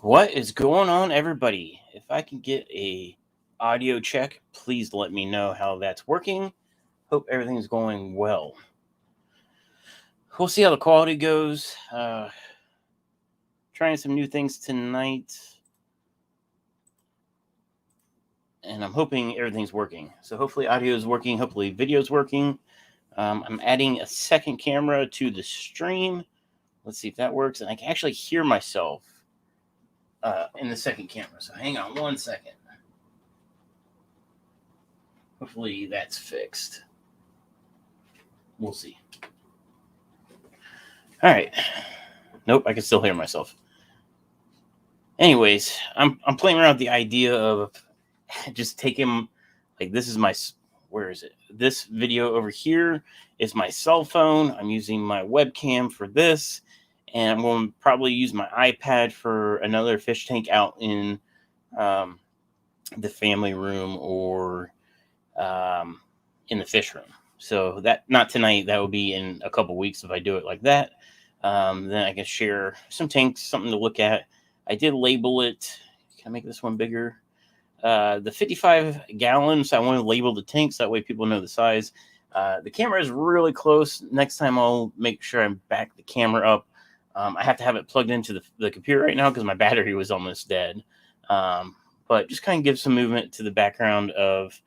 What is going on, everybody? If I can get a audio check, please let me know how that's working. Hope everything's going well. We'll see how the quality goes. Trying some new things tonight, and I'm hoping everything's working. So hopefully audio is working. Hopefully video is working. I'm adding a second camera to the stream. Let's see if that works, and I can actually hear myself in the second camera. So hang on one second. Hopefully that's fixed. We'll see. All right. Nope, I can still hear myself. Anyways, I'm playing around with the idea of just taking, like, this is my, where is it? This video over here is my cell phone. I'm using my webcam for this, and I'm going to probably use my iPad for another fish tank out in the family room or in the fish room. So that, not tonight, that will be in a couple weeks if I do it like that. Then I can share some tanks, something to look at. I did label it. Can I make this one bigger? The 55 gallons, I want to label the tanks. That way people know the size. The camera is really close. Next time I'll make sure I back the camera up. I have to have it plugged into the computer right now because my battery was almost dead. But just kind of give some movement to the background of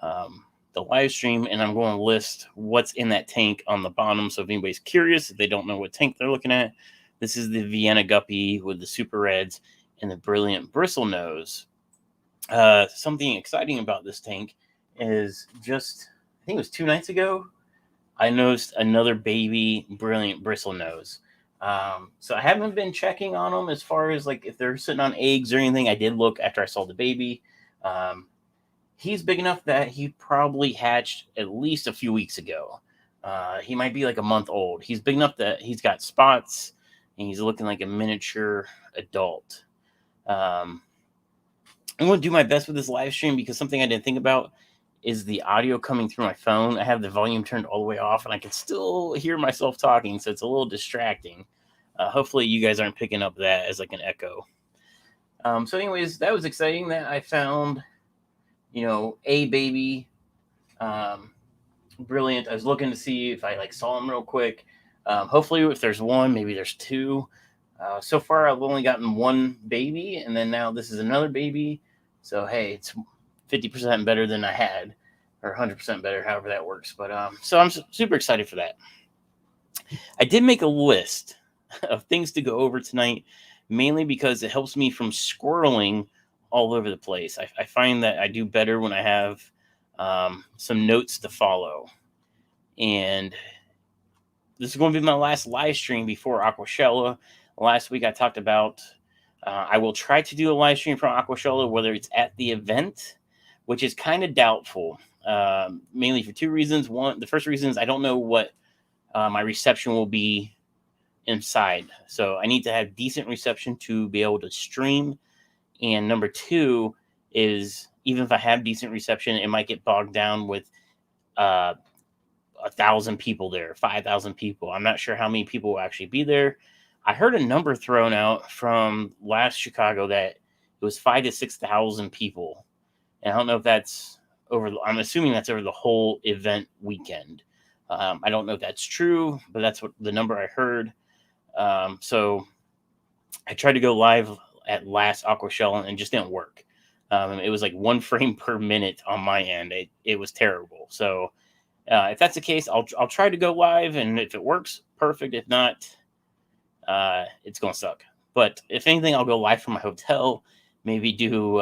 the live stream, and I'm going to list what's in that tank on the bottom. So if anybody's curious, if they don't know what tank they're looking at, this is the Vienna Guppy with the super reds and the brilliant bristle nose. Something exciting about this tank is just, I think it was 2 nights ago, I noticed another baby brilliant bristle nose. So I haven't been checking on them as far as like if they're sitting on eggs or anything. I did look after I saw the baby. He's big enough that he probably hatched at least a few weeks ago. He might be like a month old. He's big enough that he's got spots and he's looking like a miniature adult. I'm going to do my best with this live stream because something I didn't think about is the audio coming through my phone. I have the volume turned all the way off and I can still hear myself talking, so it's a little distracting. Hopefully you guys aren't picking up that as like an echo. So anyways, that was exciting that I found, a baby brilliant. I was looking to see if I saw him real quick. Hopefully if there's one, maybe there's two. So far I've only gotten one baby, and then now this is another baby. So hey, it's 50% better than I had, or 100% better, however that works. But so I'm super excited for that. I did make a list of things to go over tonight, mainly because it helps me from squirreling all over the place. I find that I do better when I have some notes to follow. And this is going to be my last live stream before Aqua Show. Last week I talked about I will try to do a live stream from Aqua Show, whether it's at the event, which is kind of doubtful, mainly for two reasons. One, the first reason is I don't know what my reception will be inside. So I need to have decent reception to be able to stream. And number two is even if I have decent reception, it might get bogged down with 1,000 people there, 5,000 people. I'm not sure how many people will actually be there. I heard a number thrown out from last Chicago that it was 5,000 to 6,000 people. And I don't know if that's over. I'm assuming that's over the whole event weekend. I don't know if that's true, but that's what the number I heard. So I tried to go live at last Aqua Show and it just didn't work. It was like 1 frame per minute on my end. It was terrible. So if that's the case, I'll try to go live, and if it works, perfect. If not, it's gonna suck. But if anything, I'll go live from my hotel. Maybe do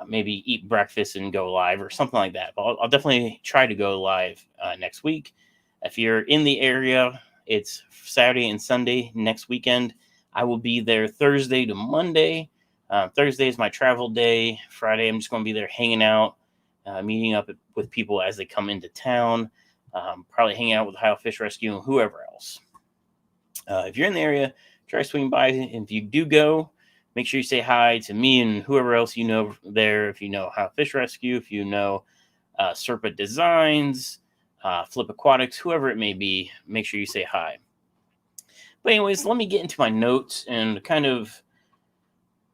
maybe eat breakfast and go live or something like that. But I'll definitely try to go live next week. If you're in the area, it's Saturday and Sunday next weekend. I will be there Thursday to Monday. Thursday is my travel day. Friday, I'm just going to be there hanging out, meeting up with people as they come into town, probably hanging out with Ohio Fish Rescue and whoever else. If you're in the area, try swinging by. And if you do go, make sure you say hi to me and whoever else you know there. If you know Ohio Fish Rescue, if you know Serpa Designs, Flip Aquatics, whoever it may be, make sure you say hi. But anyways, let me get into my notes and kind of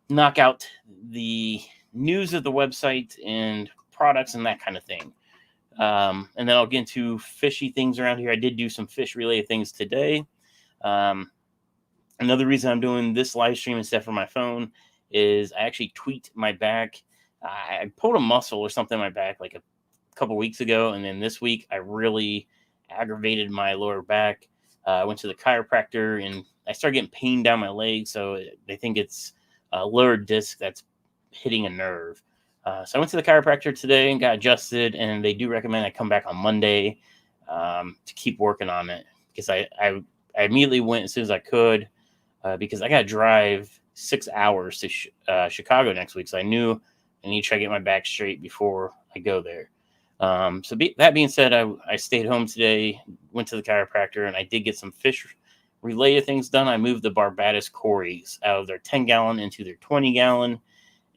knock out the news of the website and products and that kind of thing. And then I'll get into fishy things around here. I did do some fish related things today. Another reason I'm doing this live stream instead for my phone is I actually tweaked my back. I pulled a muscle or something in my back like a couple weeks ago, and then this week I really aggravated my lower back. I went to the chiropractor and I started getting pain down my leg, so they think it's a lower disc that's hitting a nerve. So I went to the chiropractor today and got adjusted, and they do recommend I come back on Monday to keep working on it, because I immediately went as soon as I could, because I got to drive 6 hours to Chicago next week. So I knew I need to try to get my back straight before I go there. That being said, I stayed home today, went to the chiropractor, and I did get some fish related things done. I moved the Barbados Cories out of their 10-gallon into their 20-gallon.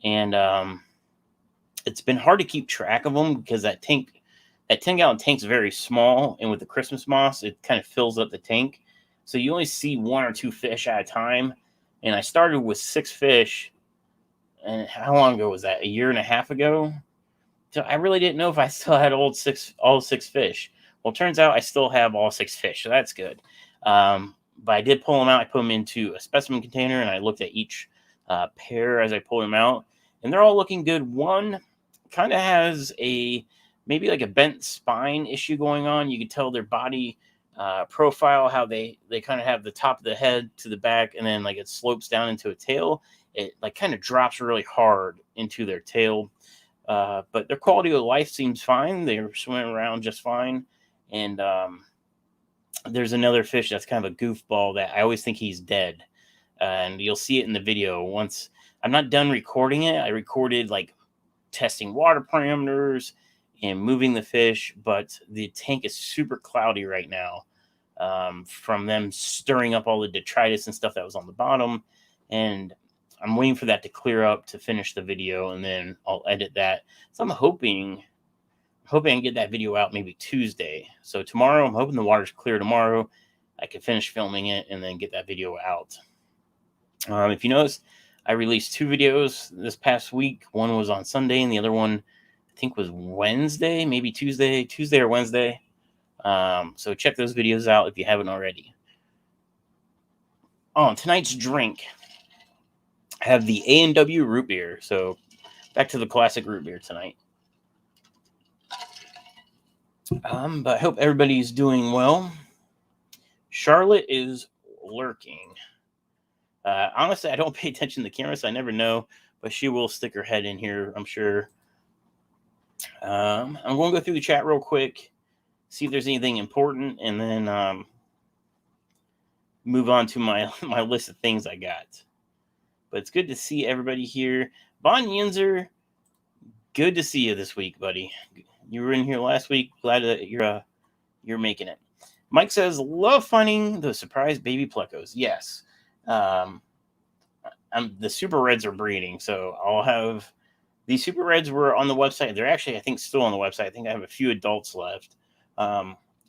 And it's been hard to keep track of them because that 10-gallon tank's very small. And with the Christmas moss, it kind of fills up the tank. So you only see 1 or 2 fish at a time. And I started with 6 fish. And how long ago was that? A year and a half ago? So I really didn't know if I still had all 6 fish. Well, it turns out I still have all 6 fish. So that's good. But I did pull them out. I put them into a specimen container, and I looked at each pair as I pulled them out. And they're all looking good. One kind of has maybe like a bent spine issue going on. You can tell their body profile, how they kind of have the top of the head to the back, and then like it slopes down into a tail. It like kind of drops really hard into their tail. But their quality of life seems fine. They're swimming around just fine. And there's another fish that's kind of a goofball that I always think he's dead. And you'll see it in the video. Once I'm not done recording it, I recorded like testing water parameters and moving the fish, but the tank is super cloudy right now from them stirring up all the detritus and stuff that was on the bottom. And I'm waiting for that to clear up to finish the video, and then I'll edit that. So I'm hoping I can get that video out maybe Tuesday. So tomorrow, I'm hoping the water's clear tomorrow. I can finish filming it and then get that video out. If you notice, I released 2 videos this past week. One was on Sunday, and the other one, I think, was Wednesday, maybe Tuesday or Wednesday. So check those videos out if you haven't already. On tonight's drink, I have the A&W root beer. So back to the classic root beer tonight. But I hope everybody's doing well. Charlotte is lurking. Honestly, I don't pay attention to the camera, so I never know. But she will stick her head in here, I'm sure. I'm going to go through the chat real quick, see if there's anything important, and then move on to my list of things I got. But it's good to see everybody here. Von Yinzer, good to see you this week, buddy. You were in here last week. Glad that you're making it. Mike says, love finding the surprise baby plecos. Yes. The Super Reds are breeding, so I'll have these Super Reds were on the website. They're actually, I think, still on the website. I think I have a few adults left.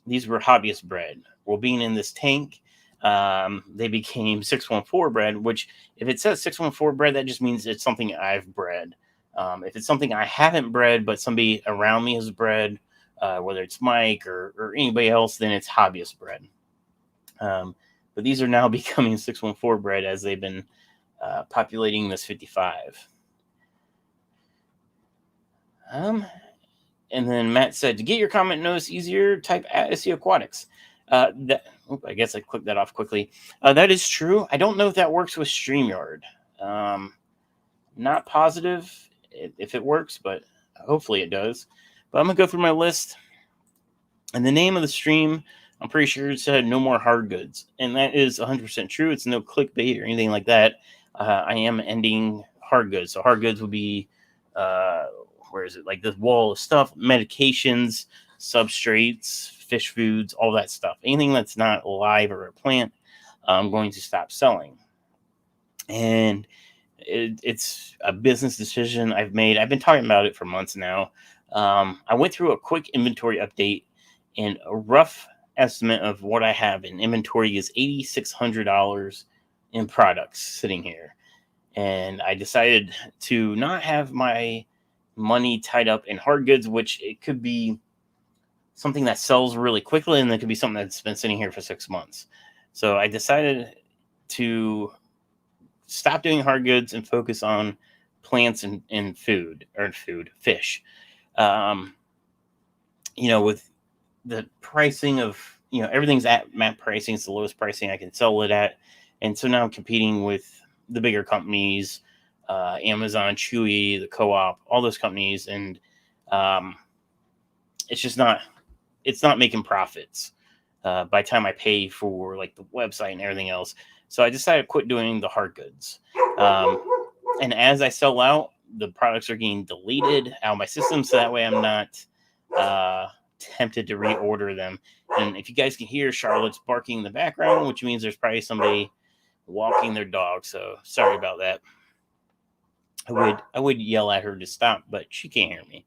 These were hobbyist bred. Well, being in this tank, they became 614 bred, which if it says 614 bred, that just means it's something I've bred. If it's something I haven't bred, but somebody around me has bred, whether it's Mike or anybody else, then it's hobbyist bred. But these are now becoming 614 bred as they've been populating this 55. And then Matt said, to get your comment notice easier, type @SC Aquatics. I guess I clicked that off quickly. That is true. I don't know if that works with StreamYard. Not positive if it works, but hopefully it does. But I'm going to go through my list. And the name of the stream, I'm pretty sure it said no more hard goods. And that is 100% true. It's no clickbait or anything like that. I am ending hard goods. So hard goods would be, where is it? Like this wall of stuff, medications, substrates, fish foods, all that stuff. Anything that's not live or a plant, I'm going to stop selling. And it's a business decision I've made. I've been talking about it for months now. I went through a quick inventory update, and a rough estimate of what I have in inventory is $8,600 in products sitting here. and I decided to not have my money tied up in hard goods, which it could be something that sells really quickly, and it could be something that's been sitting here for 6 months. So I decided to stop doing hard goods and focus on plants and fish. Um, with the pricing of, everything's at MAP pricing. It's the lowest pricing I can sell it at. And so now I'm competing with the bigger companies, Amazon, Chewy, the Co-op, all those companies. And it's not making profits by the time I pay for like the website and everything else. So I decided to quit doing the hard goods. And as I sell out, the products are getting deleted out of my system. So that way I'm not tempted to reorder them. And if you guys can hear Charlotte's barking in the background, which means there's probably somebody walking their dog. So sorry about that. I would yell at her to stop, but she can't hear me.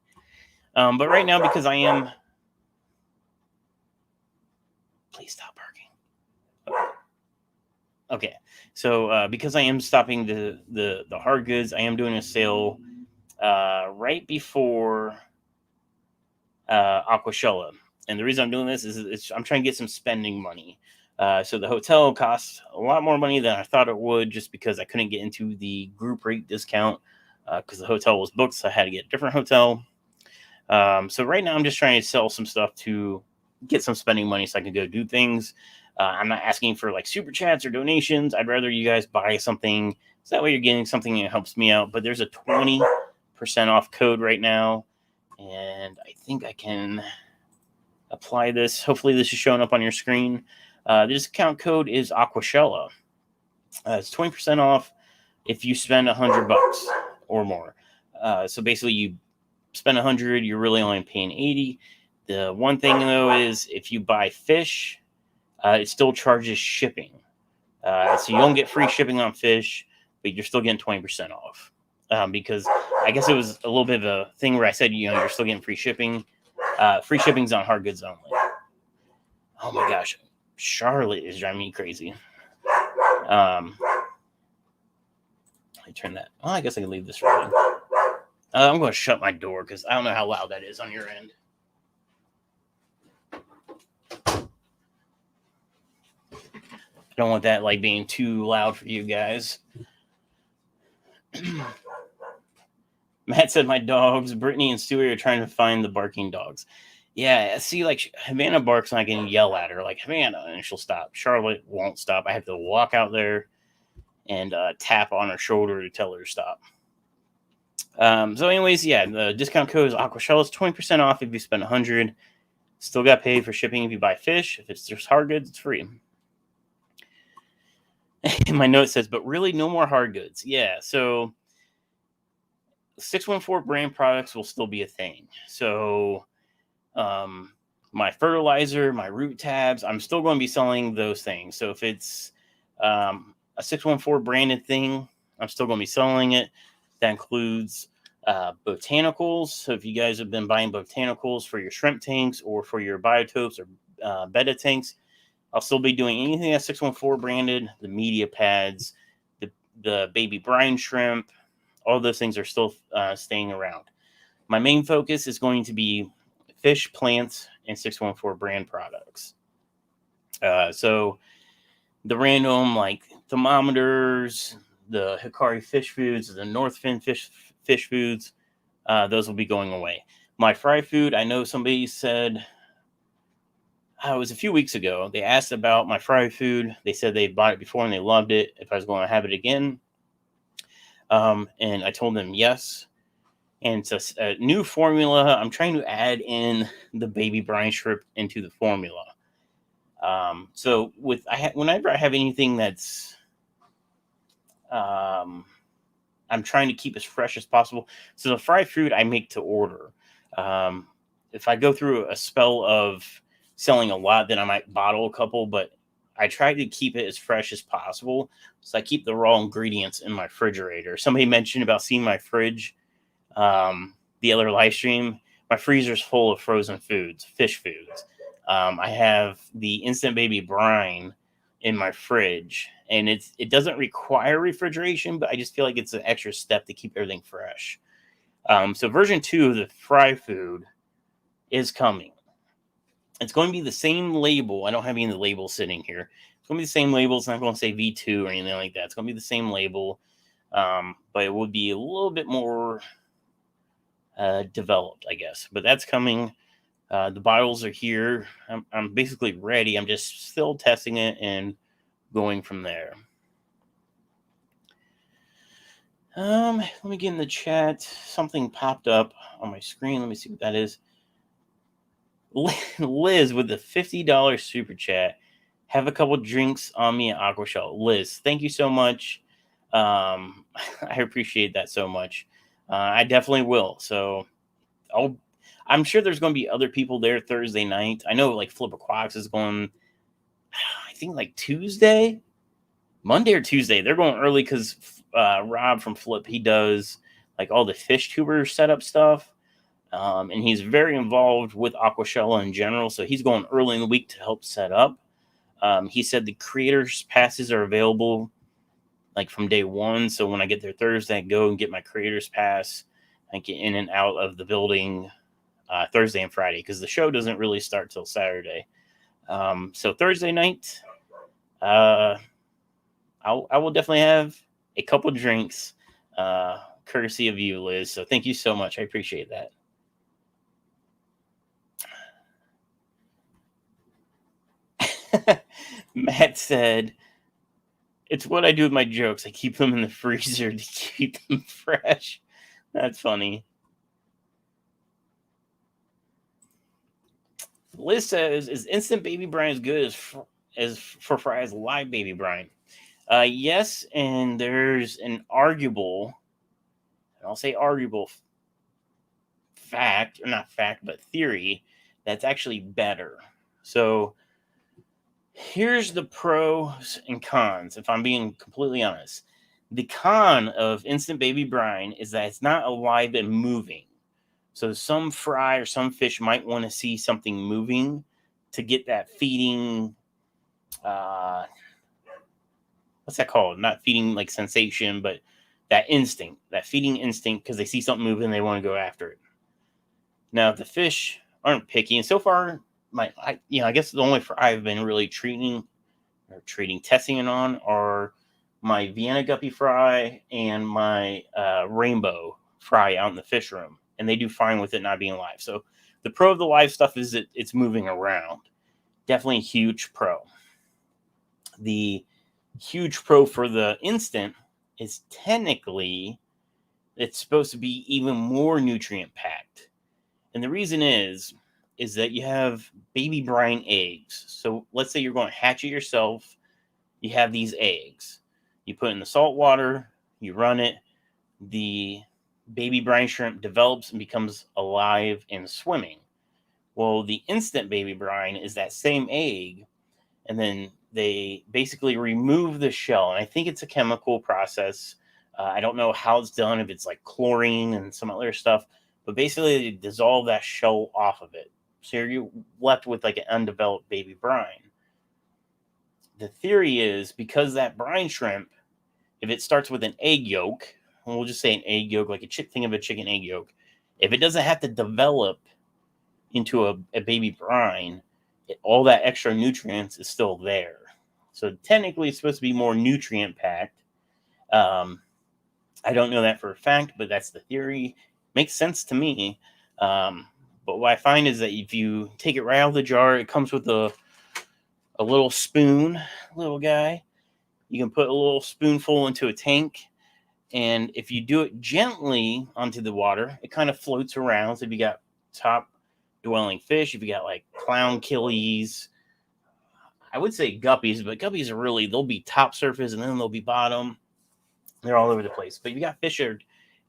But right now, because I am... Please stop barking. Okay. So because I am stopping the hard goods, I am doing a sale right before Aqua Show. And the reason I'm doing this is I'm trying to get some spending money. So the hotel costs a lot more money than I thought it would, just because I couldn't get into the group rate discount because the hotel was booked, so I had to get a different hotel. So right now I'm just trying to sell some stuff to get some spending money so I can go do things. I'm not asking for like super chats or donations. I'd rather you guys buy something, so that way you're getting something that helps me out. But there's a 20% off code right now, and I think I can apply this. Hopefully this is showing up on your screen. The discount code is Aqua Show. It's 20% off if you spend $100 or more. So basically you spend 100, you're really only paying 80. The one thing though is if you buy fish, it still charges shipping. So you don't get free shipping on fish, but you're still getting 20% off. Because I guess it was a little bit of a thing where I said, you're still getting free shipping. Free shipping's on hard goods only. Oh my gosh. Charlotte is driving me crazy. I turn that. Well, I guess I can leave this running. I'm going to shut my door because I don't know how loud that is on your end. I don't want that like being too loud for you guys. Matt said my dogs, Brittany and Stewie, are trying to find the barking dogs. Yeah, see, like Havana barks and I can yell at her like Havana, and she'll stop. Charlotte won't stop. I have to walk out there and tap on her shoulder to tell her to stop. So anyways, yeah, the discount code is Aqua Show. It's 20% off if you spend 100. Still got paid for shipping if you buy fish. If it's just hard goods, it's free. My note says, but really no more hard goods. Yeah, so 614 brand products will still be a thing. So my fertilizer, my root tabs, I'm still going to be selling those things. So if it's a 614 branded thing, I'm still going to be selling it. That includes botanicals. So if you guys have been buying botanicals for your shrimp tanks or for your biotopes or betta tanks, I'll still be doing anything that's 614 branded. The media pads, the baby brine shrimp, all those things are still staying around. My main focus is going to be fish, plants, and 614 brand products. So the random like thermometers, the Hikari fish foods, the Northfin fish foods, those will be going away. My fry food, I know somebody said, it was a few weeks ago, they asked about my fry food. They said they bought it before and they loved it, if I was going to have it again. And I told them yes. And it's a new formula. I'm trying to add in the baby brine shrimp into the formula. So whenever I have anything that's, I'm trying to keep as fresh as possible. So the fried food I make to order. If I go through a spell of selling a lot, then I might bottle a couple, but I try to keep it as fresh as possible. So I keep the raw ingredients in my refrigerator. Somebody mentioned about seeing my fridge, the other live stream. My freezer's full of frozen foods, fish foods. I have the instant baby brine in my fridge, and it doesn't require refrigeration, but I just feel like it's an extra step to keep everything fresh. So version 2 of the fry food is coming. It's going to be the same label. I don't have any of the labels sitting here. It's going to be the same label. It's not going to say V2 or anything like that. It's going to be the same label, but it will be a little bit more developed, I guess. But that's coming. The bottles are here. I'm basically ready. I'm just still testing it and going from there. Let me get in the chat. Something popped up on my screen. Let me see what that is. Liz with the $50 super chat. Have a couple drinks on me at Aqua Show. Liz, thank you so much. I appreciate that so much. I definitely will. So I'm sure there's going to be other people there Thursday night. I know like Flipper Quacks is going, I think like Monday or Tuesday. They're going early because Rob from Flip, he does like all the fish tuber setup stuff. And he's very involved with Aqua Show in general. So he's going early in the week to help set up. He said the creators passes are available like from day one. So when I get there Thursday, I go and get my creators pass. I get in and out of the building Thursday and Friday because the show doesn't really start till Saturday. So Thursday night, I will definitely have a couple drinks, courtesy of you, Liz. So thank you so much. I appreciate that. Matt said, it's what I do with my jokes. I keep them in the freezer to keep them fresh. That's funny. Liz says, is instant baby brine as good as for fries live baby brine? Yes, and there's an arguable, and I'll say arguable fact, or not fact, but theory, that's actually better. So here's the pros and cons, if I'm being completely honest. The con of instant baby brine is that it's not alive and moving. So some fry or some fish might want to see something moving to get that feeding, what's that called? Not feeding like sensation, but that instinct, that feeding instinct, because they see something moving and they want to go after it. Now, the fish aren't picky, and so far, I guess the only fry I've been really testing it on are my Vienna guppy fry and my rainbow fry out in the fish room, and they do fine with it not being live. So the pro of the live stuff is that it's moving around. Definitely a huge pro. The huge pro for the instant is technically it's supposed to be even more nutrient packed. And the reason is that you have baby brine eggs. So let's say you're going to hatch it yourself. You have these eggs. You put it in the salt water. You run it. The baby brine shrimp develops and becomes alive and swimming. Well, the instant baby brine is that same egg. And then they basically remove the shell. And I think it's a chemical process. I don't know how it's done, if it's like chlorine and some other stuff. But basically, they dissolve that shell off of it. So you're left with like an undeveloped baby brine. The theory is because that brine shrimp, if it starts with an egg yolk, and we'll just say an egg yolk, like think of a chicken egg yolk. If it doesn't have to develop into a baby brine, all that extra nutrients is still there. So technically, it's supposed to be more nutrient packed. I don't know that for a fact, but that's the theory. Makes sense to me. But what I find is that if you take it right out of the jar, it comes with a little spoon, little guy. You can put a little spoonful into a tank. And if you do it gently onto the water, it kind of floats around. So if you got top dwelling fish, if you got like clown killies, I would say guppies, but guppies are really, they'll be top surface and then they'll be bottom. They're all over the place. But if you got fish that are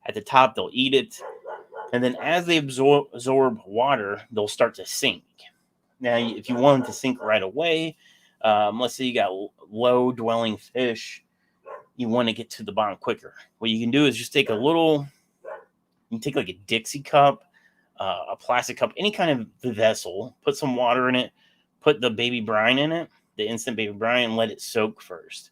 at the top, they'll eat it. And then as they absorb water, they'll start to sink. Now, if you want them to sink right away, let's say you got low dwelling fish, you want to get to the bottom quicker. What you can do is just take like a Dixie cup, a plastic cup, any kind of vessel, put some water in it, put the baby brine in it, the instant baby brine, and let it soak first.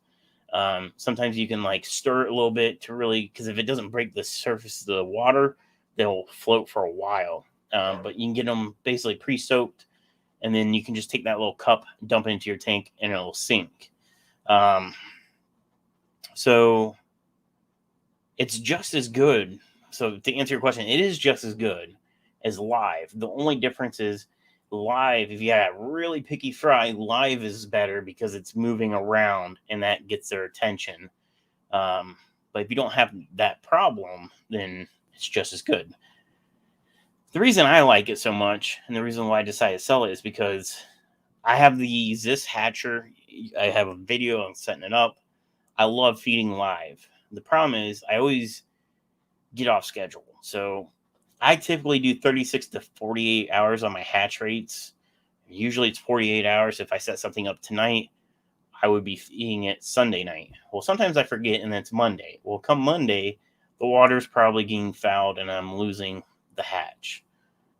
Sometimes you can like stir it a little bit to really, because if it doesn't break the surface of the water, they'll float for a while. But you can get them basically pre-soaked, and then you can just take that little cup, dump it into your tank, and it'll sink. So it's just as good. So to answer your question, it is just as good as live. The only difference is live, if you have a really picky fry, live is better because it's moving around and that gets their attention. But if you don't have that problem, then it's just as good. The reason I like it so much, and the reason why I decided to sell it, is because I have the Zis Hatcher. I have a video on setting it up. I love feeding live. The problem is I always get off schedule. So I typically do 36 to 48 hours on my hatch rates. Usually it's 48 hours. If I set something up tonight, I would be feeding it Sunday night. Well, sometimes I forget and then it's Monday. Well, come Monday, the water's probably getting fouled and I'm losing the hatch.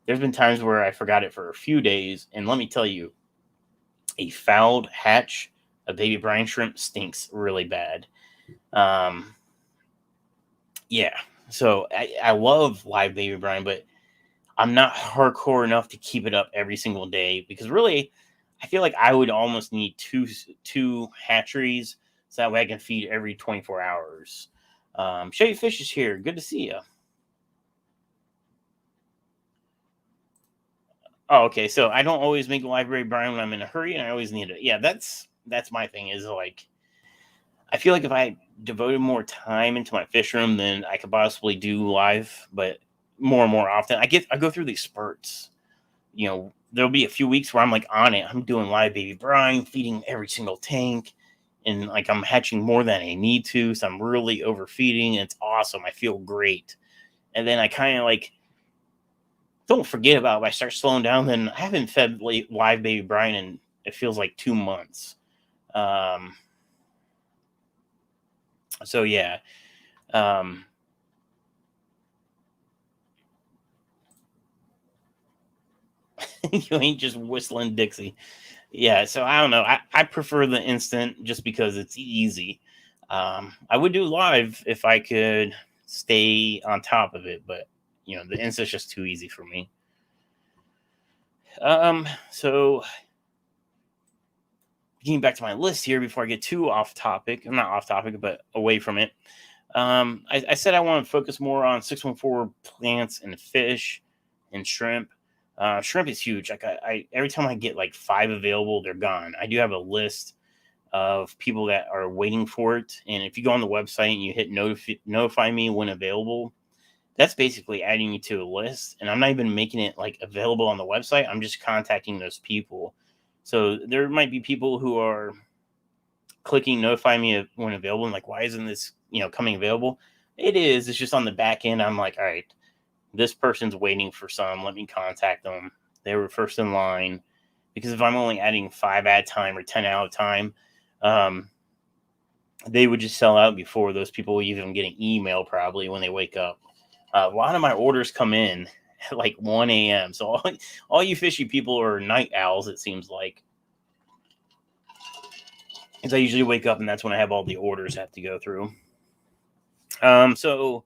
There's been times where I forgot it for a few days. And let me tell you, a fouled hatch of baby brine shrimp stinks really bad. Yeah. So I love live baby brine, but I'm not hardcore enough to keep it up every single day, because really, I feel like I would almost need two hatcheries so that way I can feed every 24 hours. Shay Fish is here. Good to see you. Oh, okay. So I don't always make live baby brine when I'm in a hurry, and I always need it. Yeah, that's my thing. Is like, I feel like if I devoted more time into my fish room, then I could possibly do live, but more and more often. I go through these spurts. You know, there'll be a few weeks where I'm like on it. I'm doing live baby brine, feeding every single tank, and like I'm hatching more than I need to. So I'm really overfeeding. It's awesome. I feel great. And then I kind of like don't forget about it. I start slowing down. Then I haven't fed live baby brine in, it feels like 2 months. So yeah. You ain't just whistling Dixie. Yeah, so I don't know. I prefer the instant just because it's easy. I would do live if I could stay on top of it, but you know, the instant's just too easy for me. So getting back to my list here before I get too off topic. I'm not off topic, but away from it. I said I want to focus more on 614 plants and fish and shrimp. Shrimp is huge. Like I every time I get like 5 available, they're gone. I do have a list of people that are waiting for it, and if you go on the website and you hit notify me when available, that's basically adding you to a list. And I'm not even making it like available on the website. I'm just contacting those people. So there might be people who are clicking notify me when available and like, why isn't this coming available? It is. It's just on the back end. I'm like, all right, this person's waiting for some. Let me contact them. They were first in line. Because if I'm only adding 5 at a time or 10 at a time, they would just sell out before those people even get an email probably when they wake up. A lot of my orders come in at like 1 a.m. So all you fishy people are night owls, it seems like. Because I usually wake up and that's when I have all the orders I have to go through. So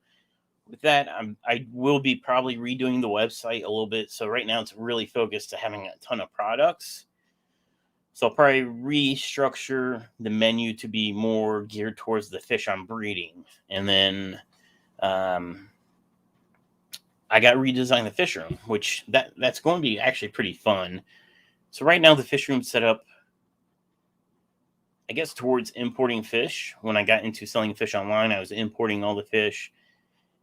with that, I will be probably redoing the website a little bit. So right now it's really focused to having a ton of products. So I'll probably restructure the menu to be more geared towards the fish I'm breeding. And then I got to redesign the fish room, which that's going to be actually pretty fun. So right now the fish room's set up, I guess, towards importing fish. When I got into selling fish online, I was importing all the fish.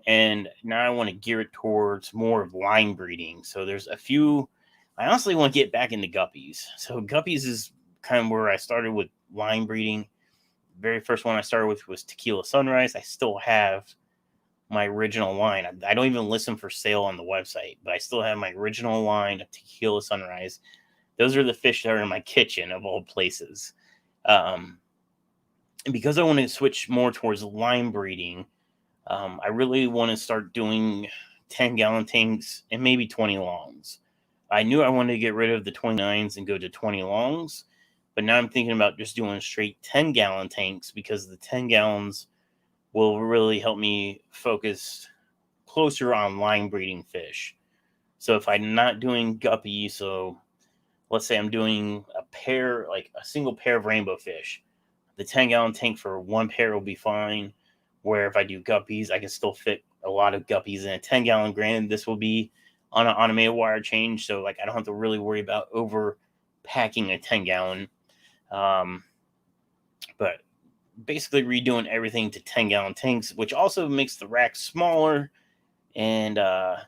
And now I want to gear it towards more of line breeding. So there's a few. I honestly want to get back into guppies. So guppies is kind of where I started with line breeding. The very first one I started with was Tequila Sunrise. I still have my original line. I don't even list them for sale on the website, but I still have my original line of Tequila Sunrise. Those are the fish that are in my kitchen of all places. And because I want to switch more towards line breeding, I really want to start doing 10-gallon tanks and maybe 20 longs. I knew I wanted to get rid of the 29s and go to 20 longs, But now I'm thinking about just doing straight 10-gallon tanks, because the 10 gallons will really help me focus closer on line breeding fish. So if I'm not doing guppy, so let's say I'm doing a pair, like a single pair of rainbow fish, the 10-gallon tank for one pair will be fine. Where if I do guppies, I can still fit a lot of guppies in a 10-gallon. Granted, this will be on an automated wire change, so like I don't have to really worry about over packing a 10-gallon. But basically redoing everything to 10-gallon tanks, which also makes the racks smaller, and I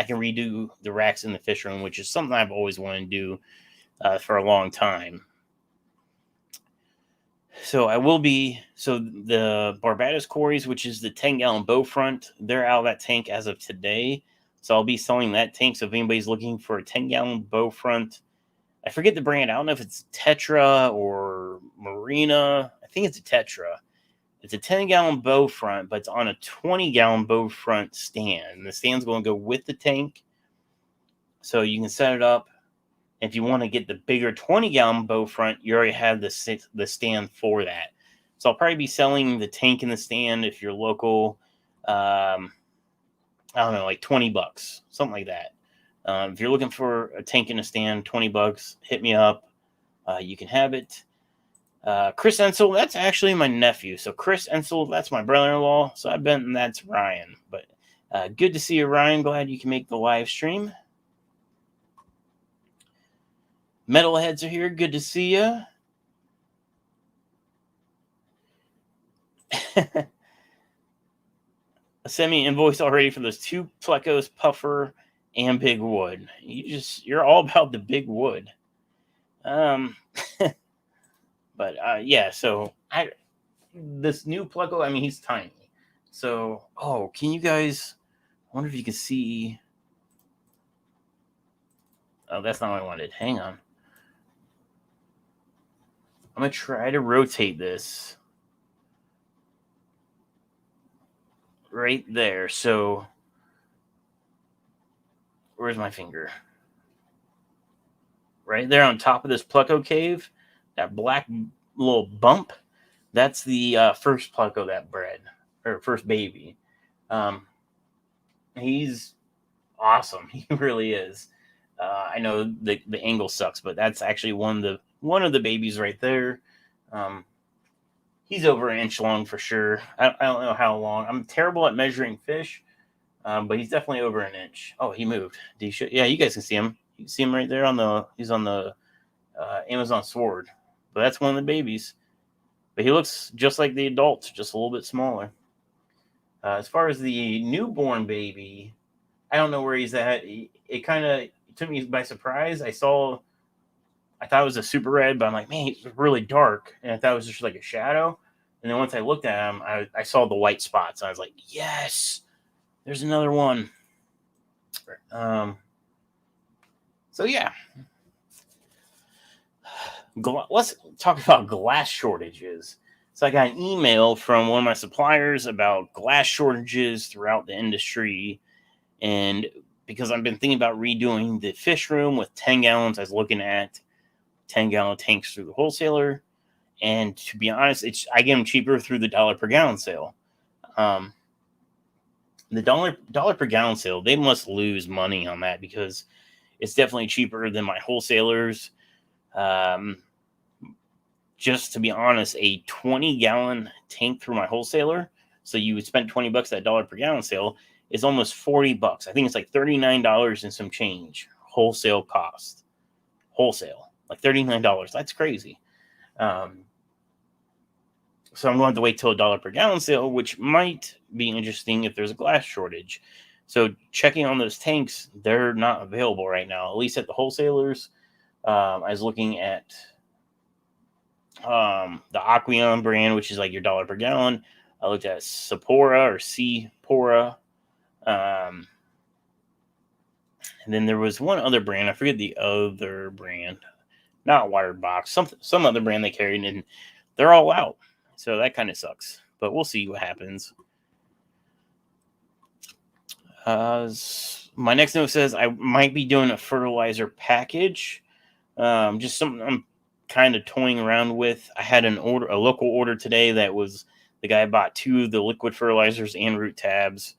can redo the racks in the fish room, which is something I've always wanted to do for a long time. So the Barbados Corys, which is the 10-gallon bow front, they're out of that tank as of today. So I'll be selling that tank. So if anybody's looking for a 10-gallon bow front, I forget the brand. I don't know if it's Tetra or Marina. I think it's a Tetra. It's a 10-gallon bow front, but it's on a 20-gallon bow front stand. The stand's going to go with the tank. So you can set it up. If you want to get the bigger 20-gallon bow front, you already have the stand for that. So I'll probably be selling the tank and the stand if you're local. I don't know, like $20, something like that. If you're looking for a tank and a stand, $20, hit me up. You can have it. Chris Ensel, that's actually my nephew. So Chris Ensel, that's my brother-in-law. So I bet that's Ryan. But good to see you, Ryan. Glad you can make the live stream. Metalheads are here. Good to see you. Send me an invoice already for those 2 Plecos, Puffer, and Big Wood. You're all about the big wood. But yeah, so this new Pleco, I mean, he's tiny. So, can you guys, I wonder if you can see. Oh, that's not what I wanted. Hang on. I'm going to try to rotate this right there. So, where's my finger? Right there on top of this Pleco cave, that black little bump, that's the first Pleco that bred, or first baby. He's awesome. He really is. I know the angle sucks, but that's actually one of the babies right there. He's over an inch long for sure. I don't know how long. I'm terrible at measuring fish, but he's definitely over an inch. Oh, he moved. Yeah, you guys can see him. You can see him right there he's on the Amazon sword. But that's one of the babies. But he looks just like the adult, just a little bit smaller. As far as the newborn baby, I don't know where he's at. It kind of took me by surprise. I thought it was a super red, but I'm like, man, he's really dark. And I thought it was just like a shadow. And then once I looked at him, I saw the white spots. And I was like, yes, there's another one. So yeah. Let's talk about glass shortages. So I got an email from one of my suppliers about glass shortages throughout the industry. And because I've been thinking about redoing the fish room with 10 gallons, I was looking at 10-gallon tanks through the wholesaler. And to be honest, I get them cheaper through the $1 per gallon sale. The $1 per gallon sale, they must lose money on that, because it's definitely cheaper than my wholesalers. Just to be honest, a 20-gallon tank through my wholesaler, so you would spend $20 at $1 per gallon sale, is almost $40. I think it's like $39 and some change wholesale cost. Wholesale, like $39. That's crazy. So I'm going to have to wait till $1 per gallon sale, which might be interesting if there's a glass shortage. So checking on those tanks, they're not available right now, at least at the wholesalers. I was looking at the Aqua brand, which is like your $1 per gallon. I looked at Sapora or Cpora. And then there was one other brand. I forget the other brand. Not Wired Box. Some other brand they carried, and they're all out. So that kind of sucks. But we'll see what happens. My next note says I might be doing a fertilizer package. Just something I'm kind of toying around with. I had a local order today that was the guy bought 2 of the liquid fertilizers and root tabs.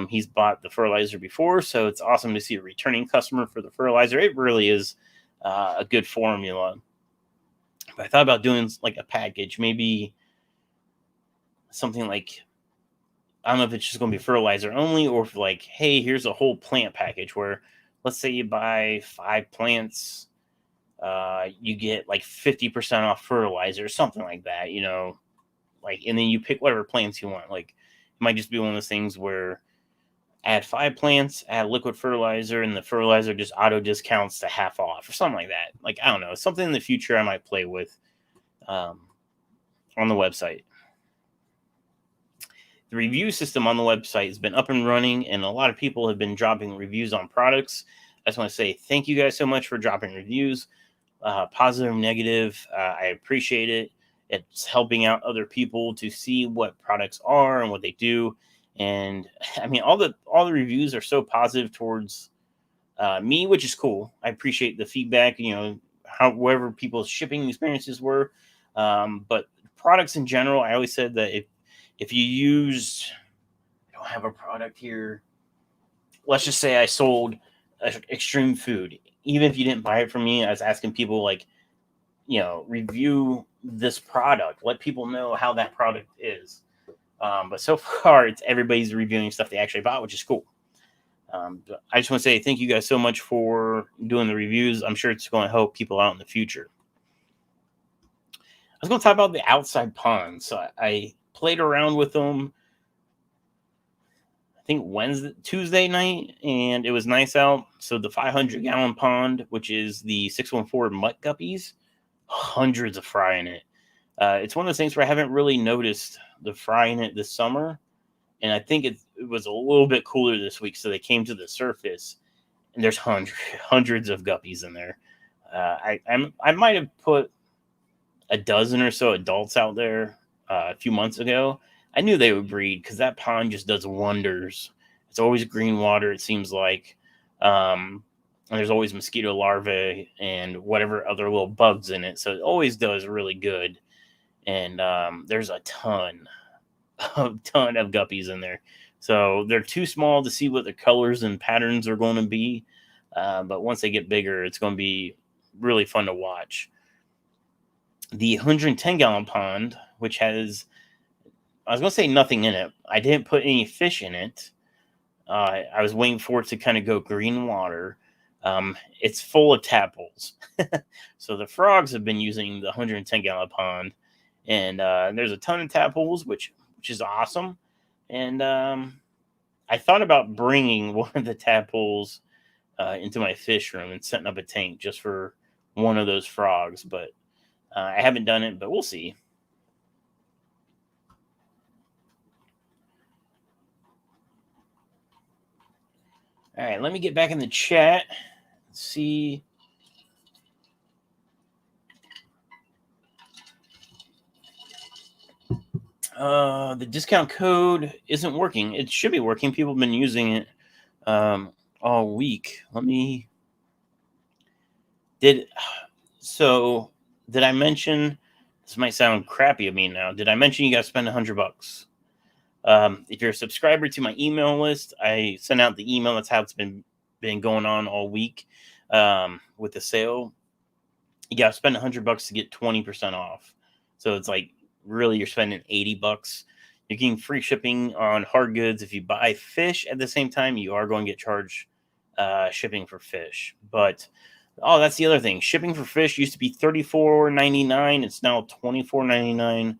He's bought the fertilizer before, so it's awesome to see a returning customer for the fertilizer. It really is a good formula. But I thought about doing like a package, maybe something like, I don't know if it's just going to be fertilizer only, or if like, hey, here's a whole plant package where, let's say you buy 5 plants, you get like 50% off fertilizer, something like that, like, and then you pick whatever plants you want. Like, it might just be one of those things where add 5 plants, add liquid fertilizer, and the fertilizer just auto discounts to half off or something like that. Like, I don't know, something in the future I might play with on the website. The review system on the website has been up and running, and a lot of people have been dropping reviews on products. I just want to say thank you guys so much for dropping reviews, positive, negative. I appreciate it. It's helping out other people to see what products are and what they do. And I mean, all the reviews are so positive towards me, which is cool. I appreciate the feedback, however people's shipping experiences were. But products in general, I always said that if you use, I don't have a product here. Let's just say I sold extreme food. Even if you didn't buy it from me, I was asking people like, review this product. Let people know how that product is. But so far, everybody's reviewing stuff they actually bought, which is cool. But I just want to say thank you guys so much for doing the reviews. I'm sure it's going to help people out in the future. I was going to talk about the outside ponds. So I played around with them, I think Tuesday night, and it was nice out. So the 500-gallon pond, which is the 614 mutt guppies, hundreds of fry in it. It's one of those things where I haven't really noticed the fry in it this summer, and I think it was a little bit cooler this week, so they came to the surface, and there's hundreds of guppies in there. I might have put a dozen or so adults out there a few months ago. I knew they would breed because that pond just does wonders. It's always green water, it seems like. And there's always mosquito larvae and whatever other little bugs in it. So it always does really good. And there's a ton of guppies in there. So they're too small to see what the colors and patterns are going to be. But once they get bigger, it's going to be really fun to watch. The 110-gallon pond, which has, I was going to say nothing in it. I didn't put any fish in it. I was waiting for it to kind of go green water. It's full of tadpoles. So the frogs have been using the 110-gallon pond. And there's a ton of tadpoles, which is awesome. And I thought about bringing one of the tadpoles into my fish room and setting up a tank just for one of those frogs. But I haven't done it, but we'll see. All right, let me get back in the chat. Let's see. The discount code isn't working. It should be working. People have been using it all week. Did I mention, this might sound crappy of me now, did I mention you got to spend $100? If you're a subscriber to my email list, I send out the email. That's how it's been going on all week with the sale. You got to spend $100 to get 20% off. So it's like, really, you're spending $80. You're getting free shipping on hard goods. If you buy fish at the same time, you are going to get charged shipping for fish. But that's the other thing. Shipping for fish used to be $34.99. It's now $24.99.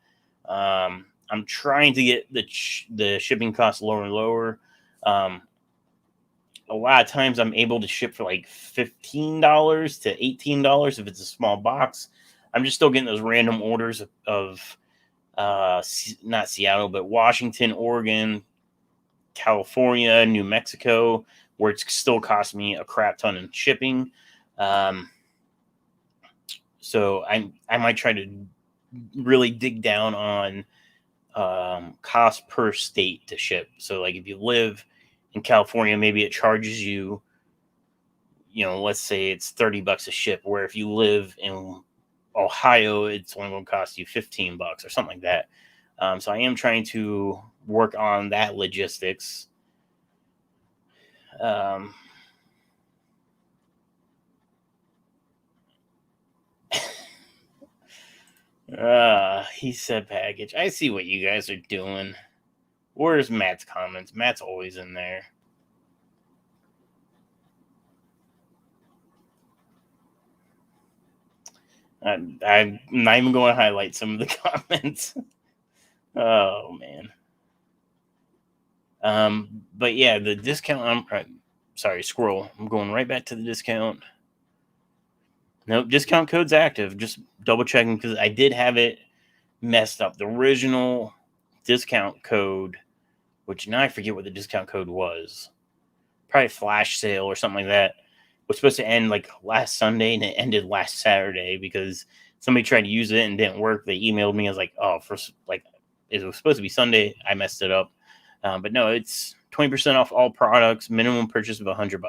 I'm trying to get the shipping costs lower and lower. A lot of times I'm able to ship for like $15 to $18 if it's a small box. I'm just still getting those random orders of not Seattle, but Washington, Oregon, California, New Mexico, where it's still cost me a crap ton in shipping. So I might try to really dig down on cost per state to ship. So like if you live in California, maybe it charges you, let's say it's $30 a ship, where if you live in Ohio, it's only going to cost you $15 or something like that. So I am trying to work on that logistics. He said package. I see what you guys are doing. Where's Matt's comments? Matt's always in there. I'm not even going to highlight some of the comments. Oh man. But yeah, the discount. Sorry, scroll. I'm going right back to the discount. Nope, discount code's active. Just double checking because I did have it messed up. The original discount code, which now I forget what the discount code was. Probably flash sale or something like that. Was supposed to end like last Sunday and it ended last Saturday because somebody tried to use it and didn't work. They emailed me. I was like, oh, it was supposed to be Sunday. I messed it up. But no, it's 20% off all products, minimum purchase of $100.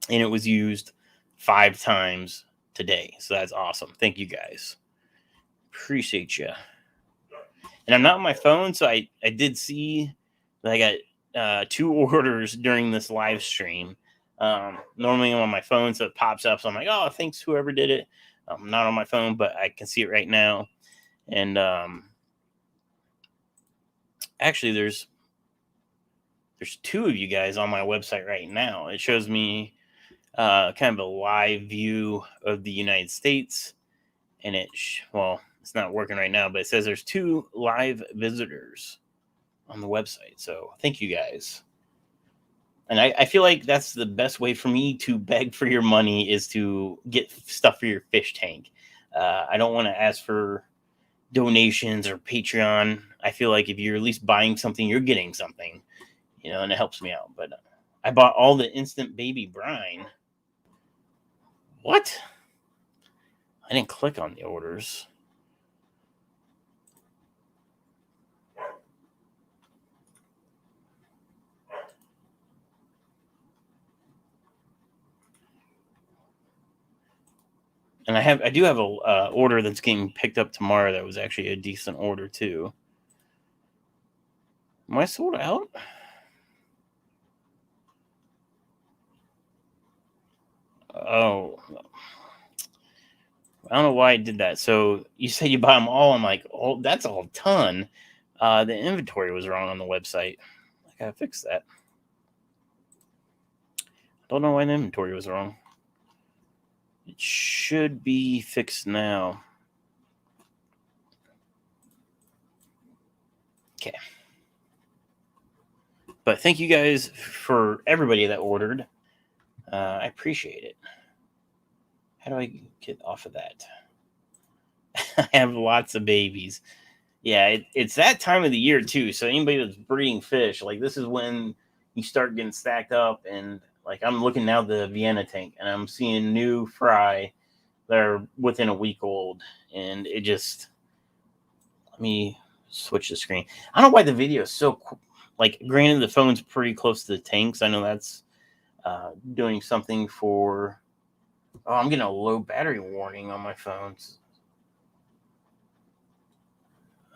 And it was used 5 times today. So that's awesome. Thank you guys. Appreciate you. And I'm not on my phone, so I did see that I got 2 orders during this live stream. Normally I'm on my phone, so it pops up. So I'm like, oh, thanks whoever did it. I'm not on my phone, but I can see it right now. And actually, there's 2 of you guys on my website right now. It shows me kind of a live view of the United States, and it's not working right now, but it says there's 2 live visitors on the website. So thank you guys. And I feel like that's the best way for me to beg for your money is to get stuff for your fish tank. I don't want to ask for donations or Patreon. I feel like if you're at least buying something, you're getting something, and it helps me out. But I bought all the instant baby brine. What? I didn't click on the orders. And I do have a order that's getting picked up tomorrow that was actually a decent order too. Am I sold out? Oh, I don't know why I did that. So you said you buy them all. I'm like, oh, that's a ton. The inventory was wrong on the website. I gotta fix that. Don't know why the inventory was wrong. It should be fixed now. Okay. But thank you guys for everybody that ordered. I appreciate it. How do I get off of that? I have lots of babies. Yeah, it's that time of the year too. So anybody that's breeding fish, like this is when you start getting stacked up. And like I'm looking now at the Vienna tank, and I'm seeing new fry that are within a week old, and it just let me switch the screen. I don't know why the video is so like. Granted, the phone's pretty close to the tanks. I know that's doing something for. Oh, I'm getting a low battery warning on my phones.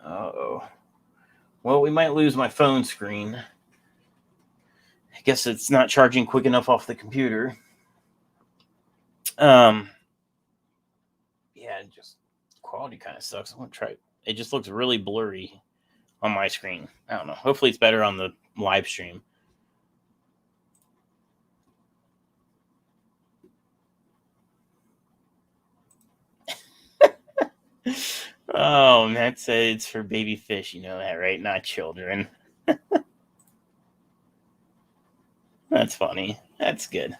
Uh-oh. Well, we might lose my phone screen. I guess it's not charging quick enough off the computer. Yeah, just quality kind of sucks. I'm gonna try. It just looks really blurry on my screen. I don't know. Hopefully it's better on the live stream. Oh, Matt said it's for baby fish. You know that, right? Not children. That's funny. That's good.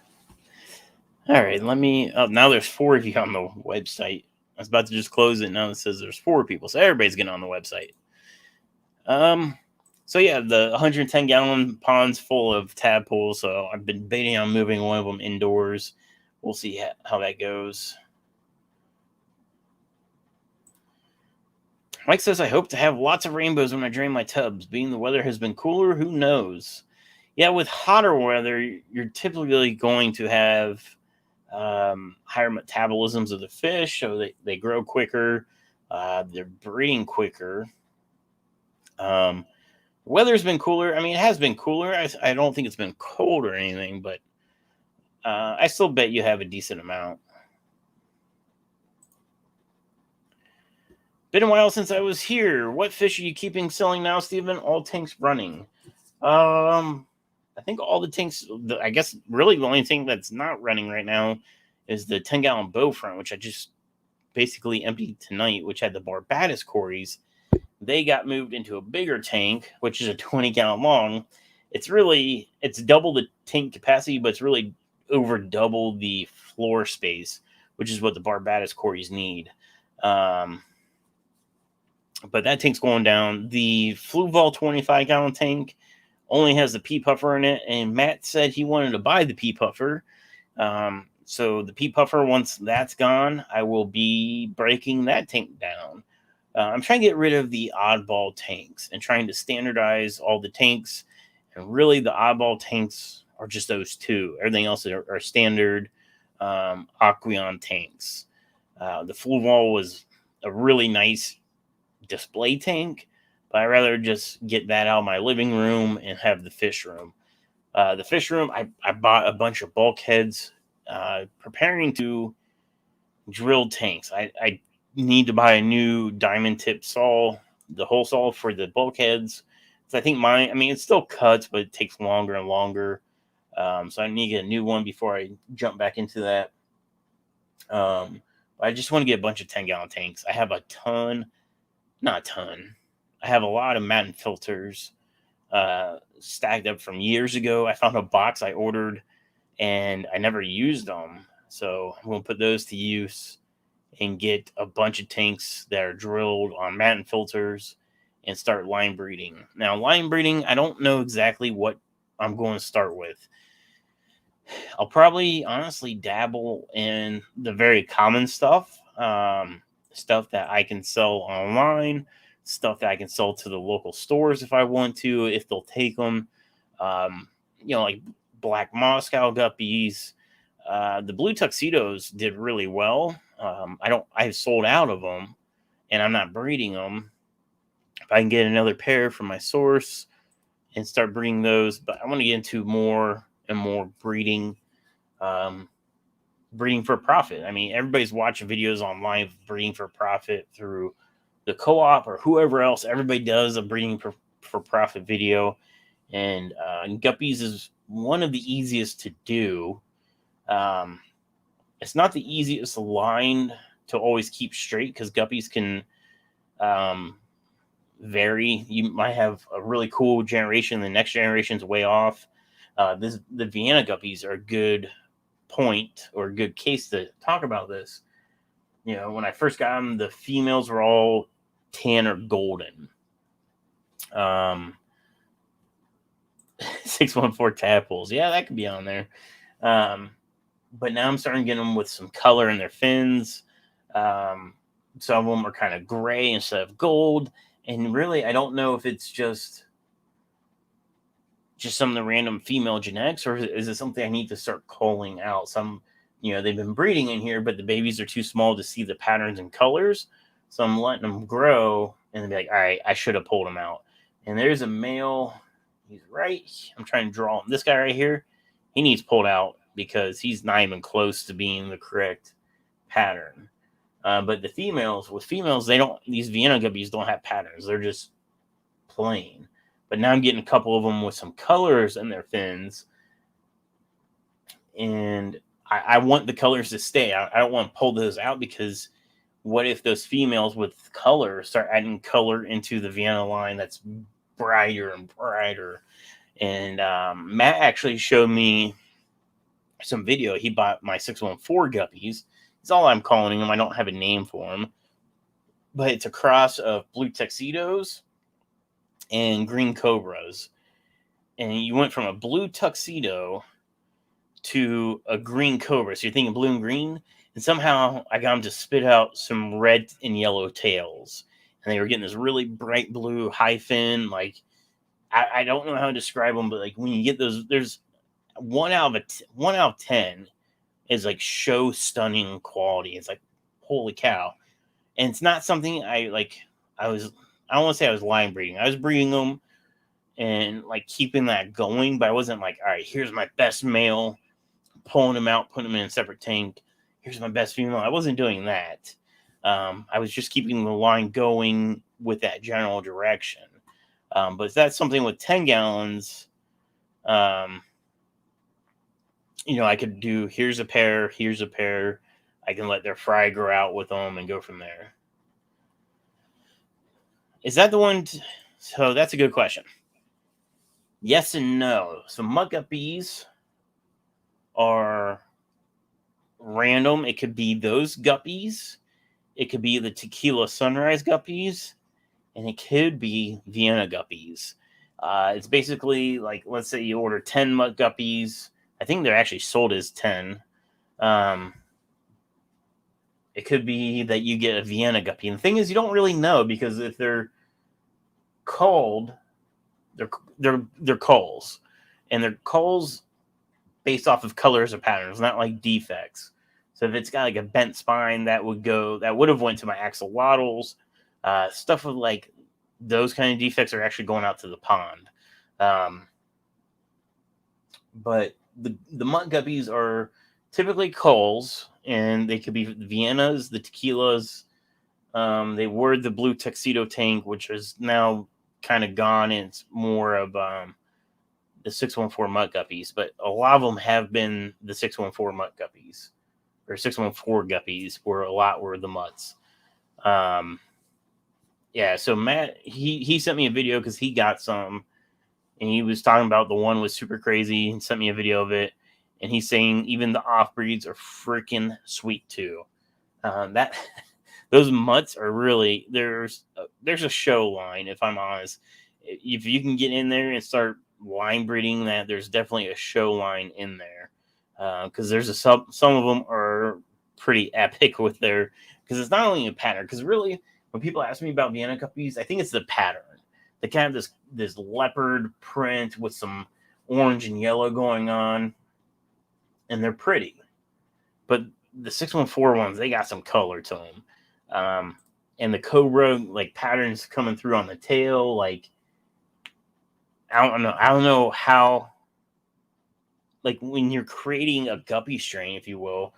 All right, let me. Oh, now there's 4 of you on the website. I was about to just close it. Now it says there's 4 people, so everybody's getting on the website. So yeah, the 110-gallon pond's full of tadpoles. So I've been debating on moving one of them indoors. We'll see how that goes. Mike says, I hope to have lots of rainbows when I drain my tubs. Being the weather has been cooler, who knows? Yeah, with hotter weather, you're typically going to have higher metabolisms of the fish, so they grow quicker. They're breeding quicker. Weather's been cooler. I mean, it has been cooler. I don't think it's been cold or anything, but I still bet you have a decent amount. Been a while since I was here. What fish are you keeping selling now, Stephen? All tanks running. I think all the tanks. I guess really the only thing that's not running right now is the 10-gallon bow front, which I just basically emptied tonight, which had the Barbados Cories. They got moved into a bigger tank, which is a 20-gallon long. It's double the tank capacity, but it's really over double the floor space, which is what the Barbados Cories need. But that tank's going down. The Fluval 25-gallon tank only has the pea puffer in it, and Matt said he wanted to buy the pea puffer. So the pea puffer, once that's gone, I will be breaking that tank down. I'm trying to get rid of the oddball tanks and trying to standardize all the tanks. And really, the oddball tanks are just those two. Everything else are standard Aquion tanks. The Fluval was a really nice display tank, but I'd rather just get that out of my living room and have the fish room. The fish room, I bought a bunch of bulkheads, preparing to drill tanks. I need to buy a new diamond tip saw, the hole saw for the bulkheads. So I think it still cuts, but it takes longer and longer. So I need to get a new one before I jump back into that. I just want to get a bunch of 10-gallon tanks. I have not a ton. I have a lot of Matten filters stacked up from years ago. I found a box I ordered and I never used them. So I'm going to put those to use and get a bunch of tanks that are drilled on Matten filters and start line breeding. Now, line breeding, I don't know exactly what I'm going to start with. I'll probably honestly dabble in the very common stuff. Stuff that I can sell online, stuff that I can sell to the local stores if I want to, if they'll take them. Like black Moscow guppies. The blue tuxedos did really well. I've sold out of them and I'm not breeding them. If I can get another pair from my source and start breeding those, but I want to get into more and more breeding for profit. I mean, everybody's watching videos online of breeding for profit through the co-op or whoever else. Everybody does a breeding for profit video, and guppies is one of the easiest to do. It's not the easiest line to always keep straight because guppies can vary. You might have a really cool generation, the next generation's way off. The Vienna guppies are a good point or a good case to talk about this. When I first got them, the females were all tan or golden. 614 tadpoles. Yeah, that could be on there. But now I'm starting to get them with some color in their fins. Some of them are kind of gray instead of gold. And really, I don't know if it's just some of the random female genetics, or is it something I need to start calling out? Some, they've been breeding in here, but the babies are too small to see the patterns and colors. So I'm letting them grow and then be like, all right, I should have pulled them out. And there's a male. He's right. I'm trying to draw him. This guy right here, he needs pulled out because he's not even close to being the correct pattern. But these Vienna guppies don't have patterns. They're just plain. But now I'm getting a couple of them with some colors in their fins. And I want the colors to stay. I don't want to pull those out because what if those females with color start adding color into the Vienna line that's brighter and brighter? And Matt actually showed me some video. He bought my 614 guppies. It's all I'm calling them. I don't have a name for them. But it's a cross of blue tuxedos and green cobras. And you went from a blue tuxedo to a green cobra. So you're thinking blue and green. And somehow I got them to spit out some red and yellow tails. And they were getting this really bright blue high fin. Like, I don't know how to describe them, but like when you get those, there's one out of 10 is like show stunning quality. It's like, holy cow. And it's not something I like. I don't want to say I was line breeding. I was breeding them and like keeping that going, but I wasn't like, all right, here's my best male, pulling them out, putting them in a separate tank. Here's my best female. I wasn't doing that. I was just keeping the line going with that general direction. But if that's something with 10 gallons, I could do, here's a pair. I can let their fry grow out with them and go from there. Is that the one? So that's a good question. Yes and no. So mud guppies are random. It could be those guppies. It could be the tequila sunrise guppies. And it could be Vienna guppies. It's basically like, let's say you order 10 mud guppies. I think they're actually sold as 10. It could be that you get a Vienna guppy. And the thing is, you don't really know, because if they're culled, they're culls. And they're culls based off of colors or patterns, not like defects. So if it's got like a bent spine, that would have went to my axolotls. Stuff with like those kind of defects are actually going out to the pond. But the mutt guppies are typically culls, and they could be Viennas, the tequilas. They were the blue tuxedo tank, which is now kind of gone, and it's more of the 614 mutt guppies. But a lot of them have been the 614 mutt guppies, or 614 guppies, where a lot were the mutts. Yeah, so Matt, he sent me a video because he got some, and he was talking about the one was super crazy, and sent me a video of it. And he's saying even the off breeds are freaking sweet too. Those mutts are really, there's a show line, if I'm honest. If you can get in there and start line breeding that, there's definitely a show line in there. Because some of them are pretty epic with their, because it's not only a pattern. Because really, when people ask me about Vienna guppies, I think it's the pattern. They kind of this leopard print with some orange and yellow going on, and they're pretty. But the 614 ones, they got some color to them. And the cobra like patterns coming through on the tail, like I don't know how, like when you're creating a guppy strain, if you will,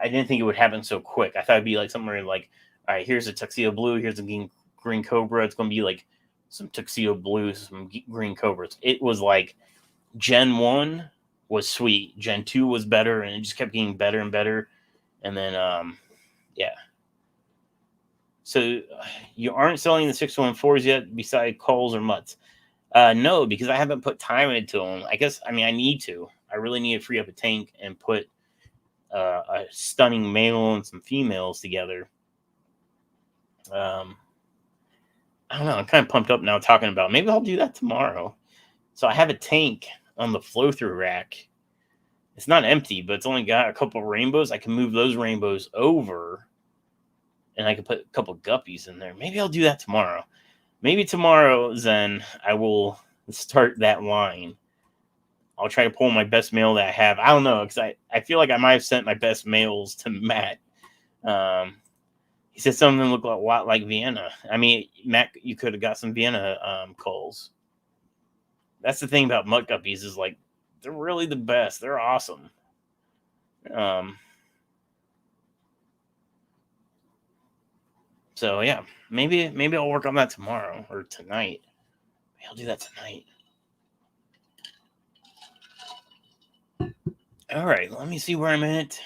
I didn't think it would happen so quick. I thought it'd be like somewhere like, all right, here's a tuxedo blue, here's a green cobra. It's going to be like some tuxedo blues, some green cobras. It was like Gen 1 was sweet, Gen 2 was better, and it just kept getting better and better. And then, yeah. So you aren't selling the 614s yet, beside culls or mutts? No, because I haven't put time into them. I need to. I really need to free up a tank and put a stunning male and some females together. I don't know. I'm kind of pumped up now talking about, maybe I'll do that tomorrow. So I have a tank on the flow-through rack. It's not empty, but it's only got a couple rainbows. I can move those rainbows over, and I can put a couple guppies in there. Maybe I'll do that tomorrow. Maybe tomorrow, then I will start that line. I'll try to pull my best male that I have. I don't know, because I feel like I might have sent my best males to Matt. He said some of them look a lot like Vienna. I mean, Matt, you could have got some Vienna culls. That's the thing about mutt guppies, is like, they're really the best. They're awesome. So yeah, maybe I'll work on that tomorrow or tonight. Maybe I'll do that tonight. All right, let me see where I'm at.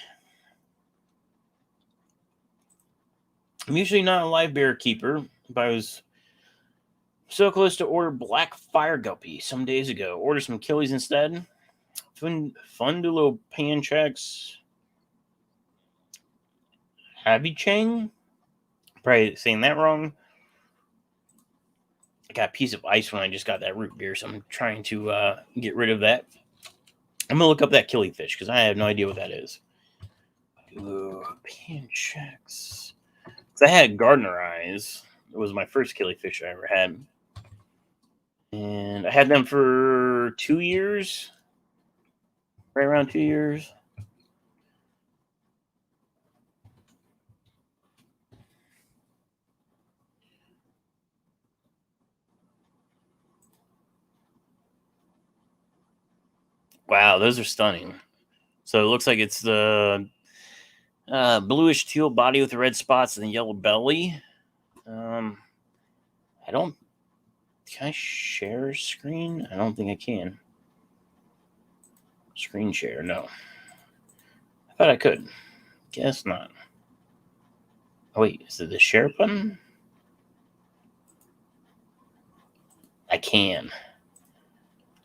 I'm usually not a live bear keeper, but I was so close to order black fire guppy some days ago. Order some killies instead. Fun to little pan checks. Happy Chang? Probably saying that wrong. I got a piece of ice when I just got that root beer, so I'm trying to get rid of that. I'm going to look up that killifish, because I have no idea what that is. Ooh, pan checks. I had gardener eyes. It was my first killifish I ever had. And I had them for 2 years. Right around 2 years. Wow, those are stunning. So it looks like it's the bluish teal body with the red spots and the yellow belly. I don't. Can I share screen? I don't think I can. Screen share, no. I thought I could. Guess not. Oh, wait, is it the share button? I can.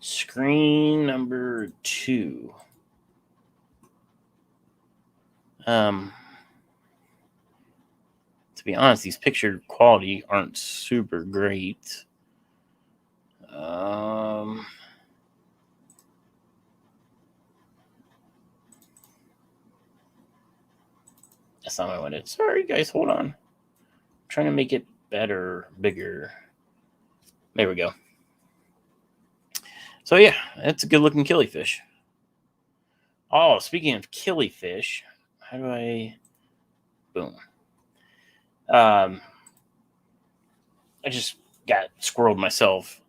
Screen number 2. To be honest, these picture quality aren't super great. That's not what I wanted. Sorry, guys, hold on. I'm trying to make it better, bigger. There we go. So yeah, that's a good looking killifish. Oh, speaking of killifish, how do I... Boom. I just got squirreled myself.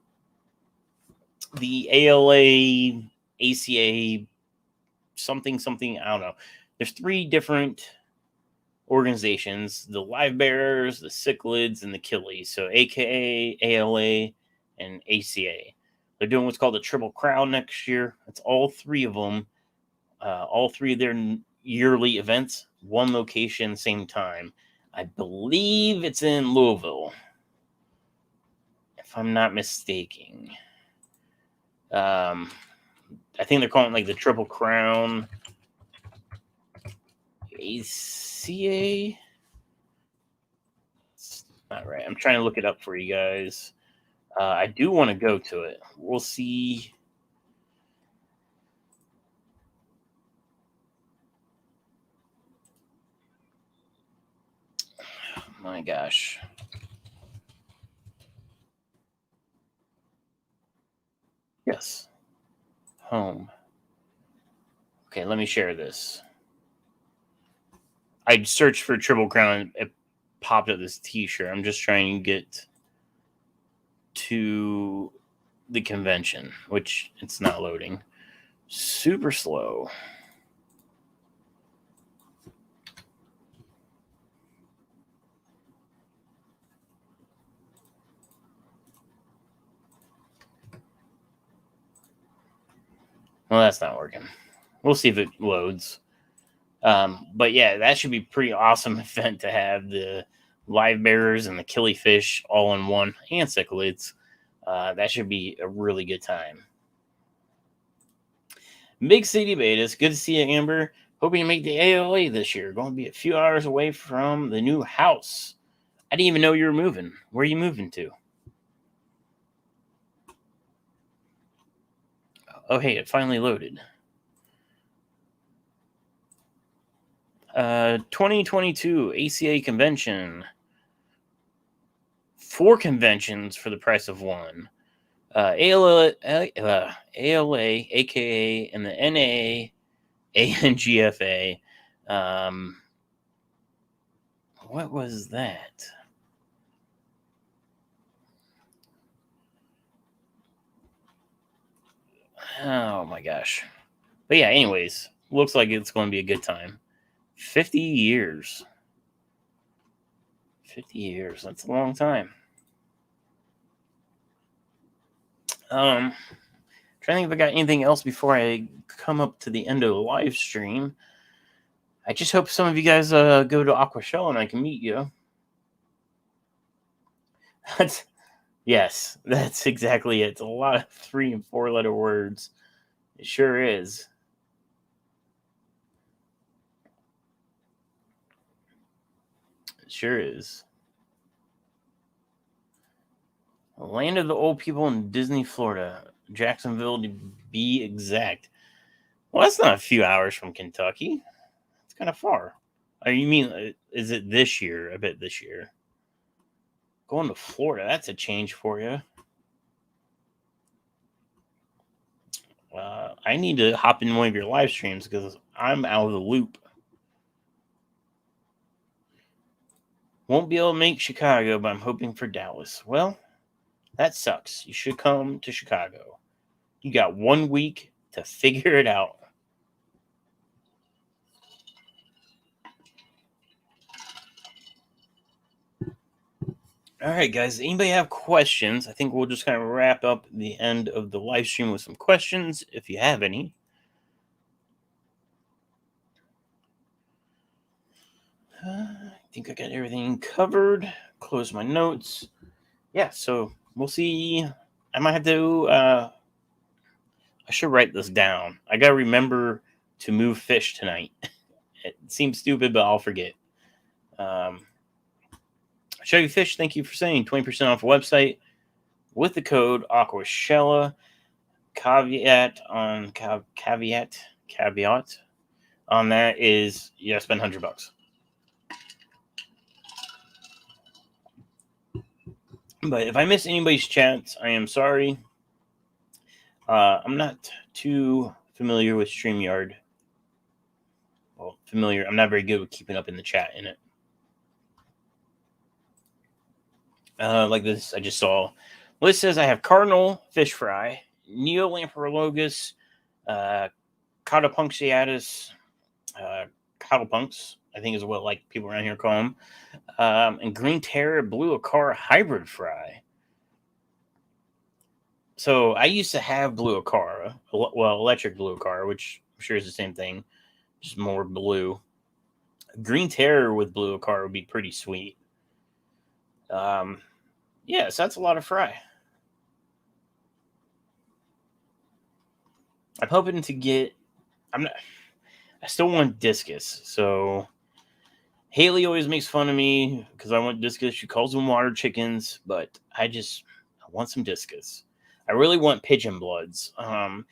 The ALA, ACA, something, I don't know. There's 3 different organizations: the live bearers, the cichlids, and the killies. So AKA, ALA, and ACA. They're doing what's called a Triple Crown next year. It's all 3 of them. All 3 of their yearly events, one location, same time. I believe it's in Louisville, if I'm not mistaken. I think they're calling it like the Triple Crown ACA. It's not right. I'm trying to look it up for you guys. I do want to go to it. We'll see. My gosh. Yes. Home. Okay, let me share this. I searched for Triple Crown. It popped up this t-shirt. I'm just trying to get to the convention, which it's not loading. Super slow. Well, that's not working. We'll see if it loads. But yeah, that should be a pretty awesome event to have the live bearers and the killifish all in one, and cichlids. That should be a really good time. Big City Betas, good to see you, Amber. Hoping to make the ALA this year. Going to be a few hours away from the new house. I didn't even know you were moving. Where are you moving to? Oh, hey, it finally loaded. 2022 ACA convention. 4 conventions for the price of 1. ALA, AKA, and the NA, ANGFA. What was that? Oh my gosh. But yeah, anyways, looks like it's going to be a good time. 50 years. 50 years. That's a long time. Trying to think if I got anything else before I come up to the end of the live stream. I just hope some of you guys go to Aqua Show and I can meet you. Yes, that's exactly it. It's a lot of 3 and 4 letter words. It sure is. It sure is. Land of the old people in Disney, Florida. Jacksonville, to be exact. Well, that's not a few hours from Kentucky. It's kind of far. Oh, you mean, is it this year? I bet this year. Going to Florida, that's a change for you. I need to hop in one of your live streams because I'm out of the loop. Won't be able to make Chicago, but I'm hoping for Dallas. Well, that sucks. You should come to Chicago. You got 1 week to figure it out. All right, guys. Anybody have questions? I think we'll just kind of wrap up the end of the live stream with some questions, if you have any. I think I got everything covered. Close my notes. Yeah, so we'll see. I might have to. I should write this down. I gotta remember to move fish tonight. It seems stupid, but I'll forget. Show you fish. Thank you for saying 20% off the website with the code Aqua Show. Caveat on that is you gotta spend $100. But if I miss anybody's chats, I am sorry. I'm not too familiar with StreamYard. Well, familiar. I'm not very good with keeping up in the chat in it. Like this, I just saw. Liz says I have cardinal fish fry, Neolamprologus, Cotopunctiatus, Cotopunx, I think is what like people around here call them, and Green Terror Blue Acara hybrid fry. So I used to have Blue Acara, well, electric Blue Acara, which I'm sure is the same thing, just more blue. Green Terror with Blue Acara would be pretty sweet. Yeah, so that's a lot of fry. I'm hoping to get. I still want discus. So Haley always makes fun of me because I want discus. She calls them water chickens, but I want some discus. I really want pigeon bloods. I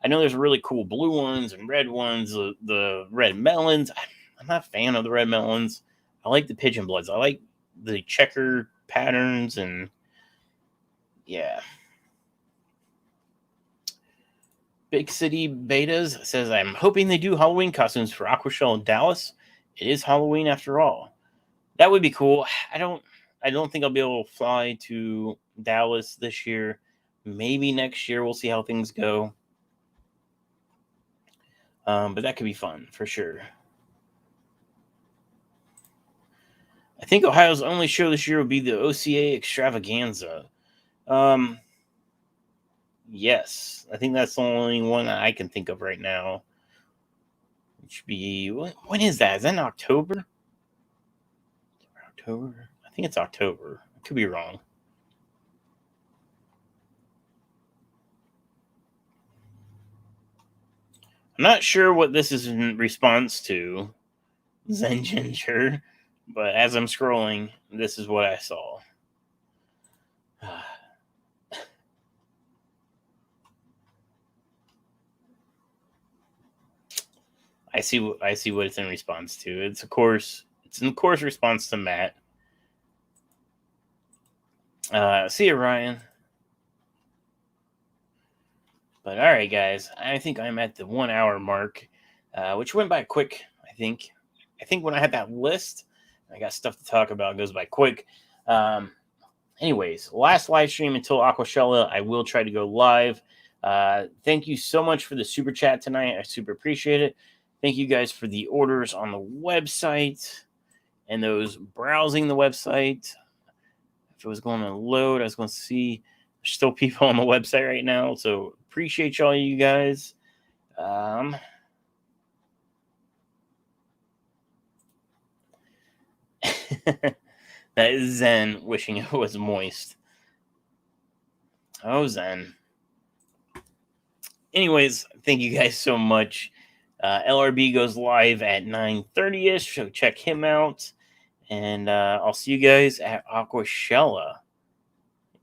know there's really cool blue ones and red ones. The red melons. I'm not a fan of the red melons. I like the pigeon bloods. I like the checker patterns and yeah. Big City Betas says, I'm hoping they do Halloween costumes for Aqua Show in Dallas. It is Halloween after all. That would be cool. I don't think I'll be able to fly to Dallas this year. Maybe next year. We'll see how things go. But that could be fun for sure. I think Ohio's only show this year will be the OCA Extravaganza. Yes, I think that's the only one that I can think of right now. It should be, when is that? Is that in October? October? I think it's October. I could be wrong. I'm not sure what this is in response to, Zen Ginger, but as I'm scrolling, this is what I saw. I see what it's in response to. It's in course response to Matt. See you, Ryan. But all right, guys, I think I'm at the 1 hour mark, which went by quick. I think when I had that list, I got stuff to talk about. It goes by quick. Anyways, last live stream until Aqua Show. I will try to go live. Thank you so much for the super chat tonight. I super appreciate it. Thank you guys for the orders on the website and those browsing the website. If it was going to load, I was going to see there's still people on the website right now. So appreciate all you guys. That is Zen wishing it was moist. Oh, Zen. Anyways, thank you guys so much. LRB goes live at 9:30ish, so check him out. And I'll see you guys at Aqua Show.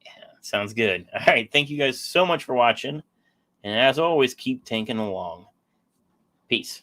Yeah, sounds good. All right, thank you guys so much for watching. And as always, keep tanking along. Peace.